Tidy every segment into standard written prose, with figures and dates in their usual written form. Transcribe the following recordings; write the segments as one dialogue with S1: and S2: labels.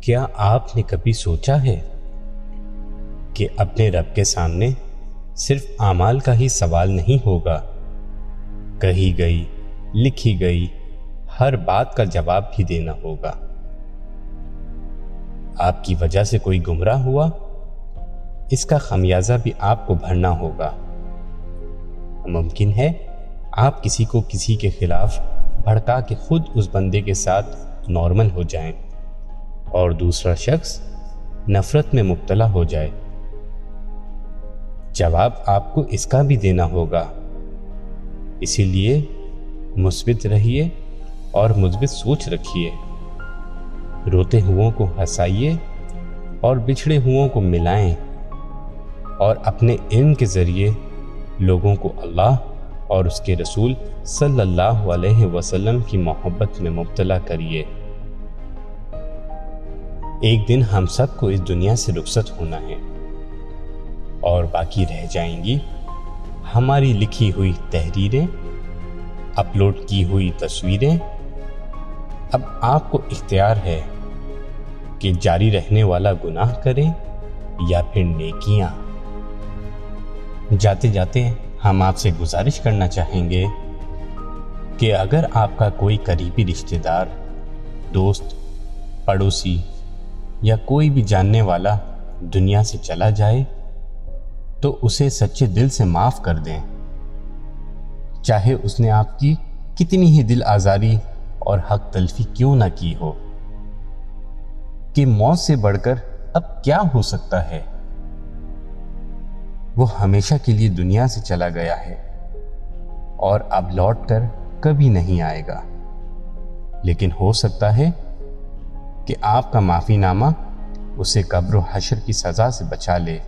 S1: کیا آپ نے کبھی سوچا ہے کہ اپنے رب کے سامنے صرف اعمال کا ہی سوال نہیں ہوگا، کہی گئی لکھی گئی ہر بات کا جواب بھی دینا ہوگا۔ آپ کی وجہ سے کوئی گمراہ ہوا، اس کا خمیازہ بھی آپ کو بھرنا ہوگا۔ ممکن ہے آپ کسی کو کسی کے خلاف بھڑکا کے خود اس بندے کے ساتھ نارمل ہو جائیں اور دوسرا شخص نفرت میں مبتلا ہو جائے۔ جواب آپ کو اس کا بھی دینا ہوگا، اسی لیے مثبت رہیے اور مثبت سوچ رکھیے۔ روتے ہوں کو ہنسائیے اور بچھڑے ہوں کو ملائیں، اور اپنے علم کے ذریعے لوگوں کو اللہ اور اس کے رسول صلی اللہ علیہ وسلم کی محبت میں مبتلا کریے۔ ایک دن ہم سب کو اس دنیا سے رخصت ہونا ہے اور باقی رہ جائیں گی ہماری لکھی ہوئی تحریریں، اپلوڈ کی ہوئی تصویریں۔ اب آپ کو اختیار ہے کہ جاری رہنے والا گناہ کریں یا پھر نیکیاں۔ جاتے جاتے ہم آپ سے گزارش کرنا چاہیں گے کہ اگر آپ کا کوئی قریبی رشتہ دار، دوست، پڑوسی یا کوئی بھی جاننے والا دنیا سے چلا جائے تو اسے سچے دل سے معاف کر دیں، چاہے اس نے آپ کی کتنی ہی دل آزاری اور حق تلفی کیوں نہ کی ہو۔ کہ موت سے بڑھ کر اب کیا ہو سکتا ہے؟ وہ ہمیشہ کے لیے دنیا سے چلا گیا ہے اور اب لوٹ کر کبھی نہیں آئے گا، لیکن ہو سکتا ہے کہ آپ کا معافی نامہ اسے قبر و حشر کی سزا سے بچا لے،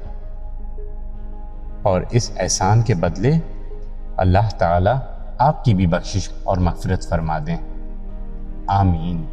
S1: اور اس احسان کے بدلے اللہ تعالی آپ کی بھی بخشش اور مغفرت فرما دیں۔ آمین۔